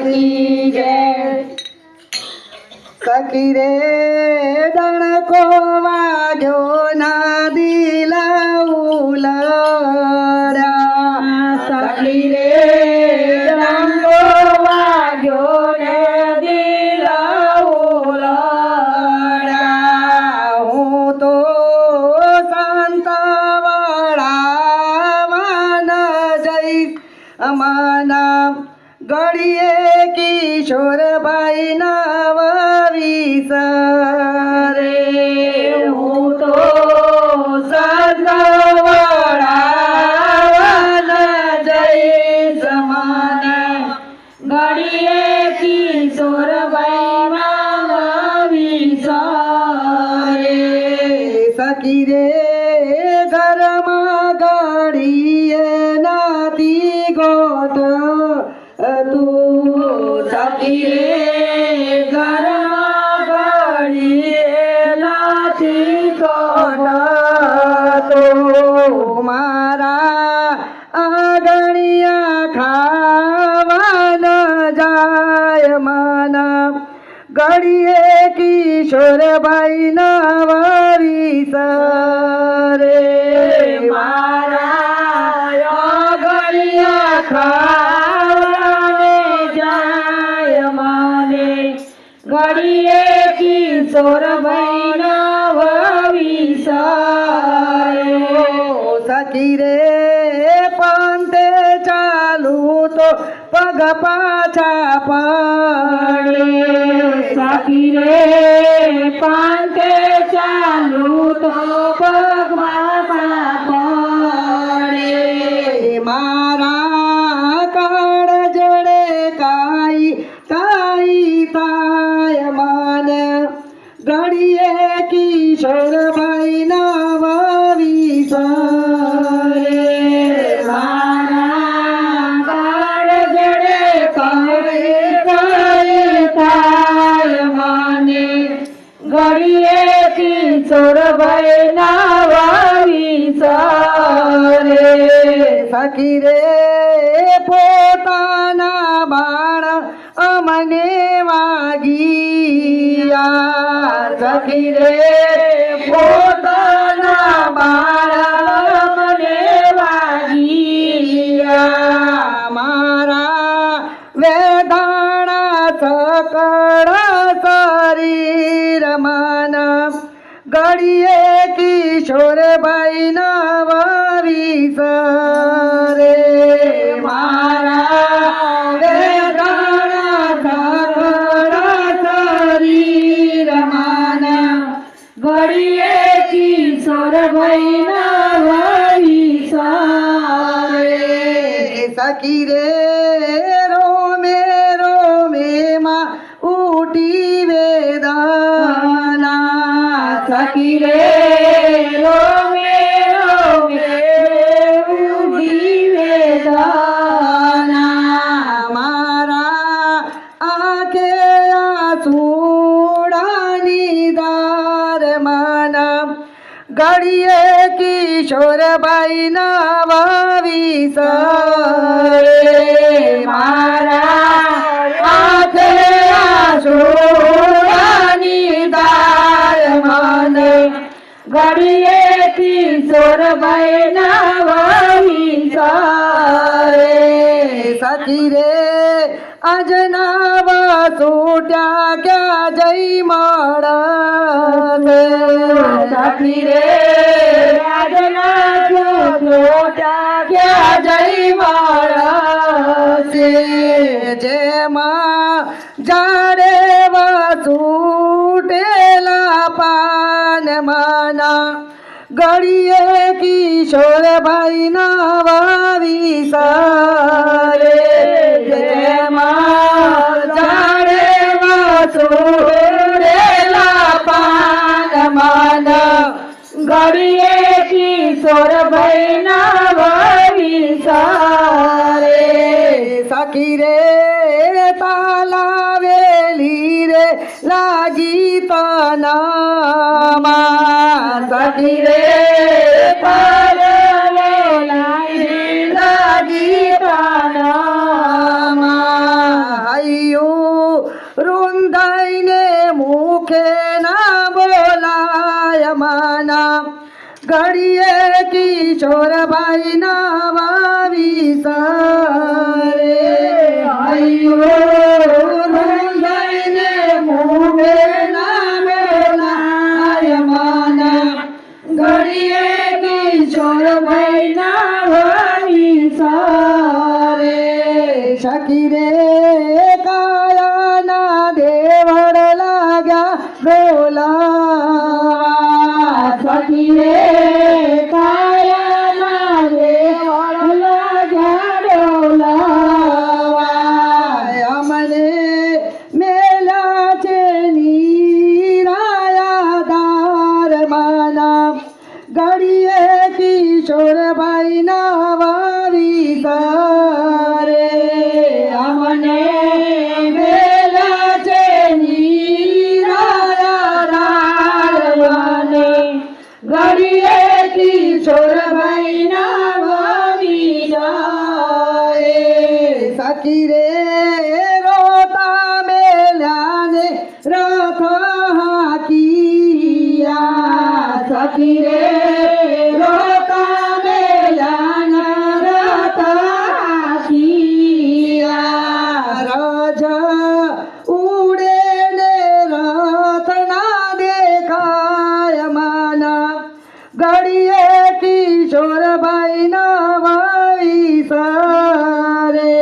की जय। सखी रे डणको वाग्यो ना दिला उलड्या। सखी रे डणको वाग्यो ने दिला उलड्या। હું તો સંતવાળામાં જઈશ અમાના ગળીએ કિશોરભાઈ ના વિસરે। હું તો સંતવાળામાં જઈશ અમાના ગળીએ કિશોરભાઈ ના વિસરે। સખી રે ઘરમાં ગાડીએ નાતી ગોઠ તું। સખી રે ઘરમાં ગાડીએ નાતી ગોઠ તું। મારા આગણિયા ખાવા ન જાય માના ગળીએ કિશોરભાઈ ના વિસરે। મારા ગળિયા ખાવાને જાય મને ગળીએ કિશોરભાઈ ના વિસરે। સખી રે પંતે ચાલુ તો પગ પાછા પડે। સખી રે પાંતે ચાલુ તો પગમાં પડે। મારા કાળ જડે કાઈ કાઈ થાય મને ગળીએ કિશોરભાઈ ના વિસરે। મારા કાળ જડે કાઈ થાય મને ગળીએ કિશોરભાઈ ના વિસરે। સખી રે પોતાના બાળ અમને વાગિયા। સખી રે પોતાના બાળ મને વાગિયા। મારા વેદાણા સકળ શરીર મન ગળીએ કિશોરભાઈ ના વિસરે। મારા વેદના સકળ શરીર માના ગળીએ કિશોરભાઈ ના વિસરે। સખી રે રોમે રોમે માં ઉઠી વેદના। સખી રે રોમે રોમે ઉઠી વેદના। મારા આંખે આસુડાની ધાર માના ગળીએ કિશોરભાઈ ના વિસરે। મારા હાથે આસુડાની ધાર મને ગળીએ કિશોરભાઈ ના વિસરે। સખી રે આજના વસુટ્યા ક્યાં જઈ મળે। સખી રે આજના જોટા ક્યાં જઈ મળશે। જેમાં જાડે વસુટેલા પાન માના ગળીએ કિશોરભાઈ ના વિસરે। જેમાં જાડે વસુટેલા પાન માના ગળીએ કિશોરભાઈ ના વિસરે। સખી રે તાલાવેલી રે લાગી તનામાં। સખી રે પારવેલા લાગી તનામાં। મુખે ના બોલાય માના ઘડીએ કિશોરભાઈ ના વાવી સારે રંગાઈને મુખે ના બોલાય માના ઘડીએ કિશોરભાઈ ના વાવી સારે સખી રે કાયાના દેવળ લાગ્યા ડોલા સખી રે કાયાના દેવળ લાગ્યા ડોલાવા અમને મેલા છે નીરાયા દાર માના ઘડીએ કિશોરભાઈ ના વાવી સારે અમને મેલા છે નીરાયા દારવાને ઘડીએ કિશોરભાઈ ના વાવી જાય સખી રે રોતા મેલ્યાને રથ હાકિયા સખી રે રોતા મેલાના રતા કિયા રાજા ઉડે ને રથ ના દેખાય માના ઘડીએ કિશોરભાઈ ના વાવી સારે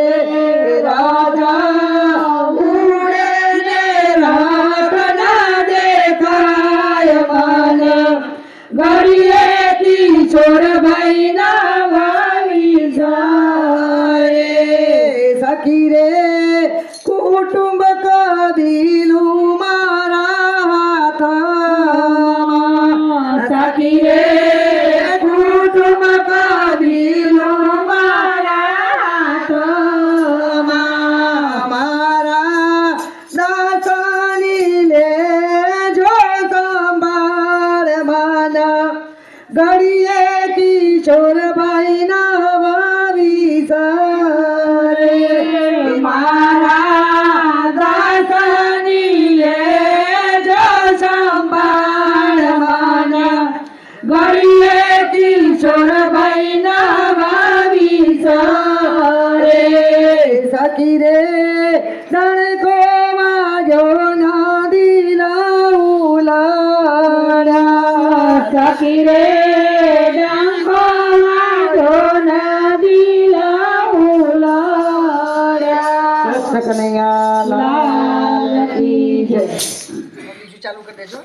રાજા ઉડે ને રાત ના દેખાય મને ઘડીએ કિશોરભાઈ ના વાવી જાય સખી રે કુટુંબ કબીલું મારા હાથમાં સખી રે કુટુંબ કબીલું મારા હાથમાં મારા દાસાની લે જો સંભાળ માના ઘડીએ કિશોરભાઈ ના વાવી સારે મારા દાસની લે જો સંભાળ માના ઘડીએ કિશોરભાઈ ના વાવી સારે સખી રે તણકો વાગ્યો નદી લાઉલાડા સખી રે ડંકો વાળો નદી લાઉલાડા કનૈયા લાલ કી જય ચાલુ કરી દેજો.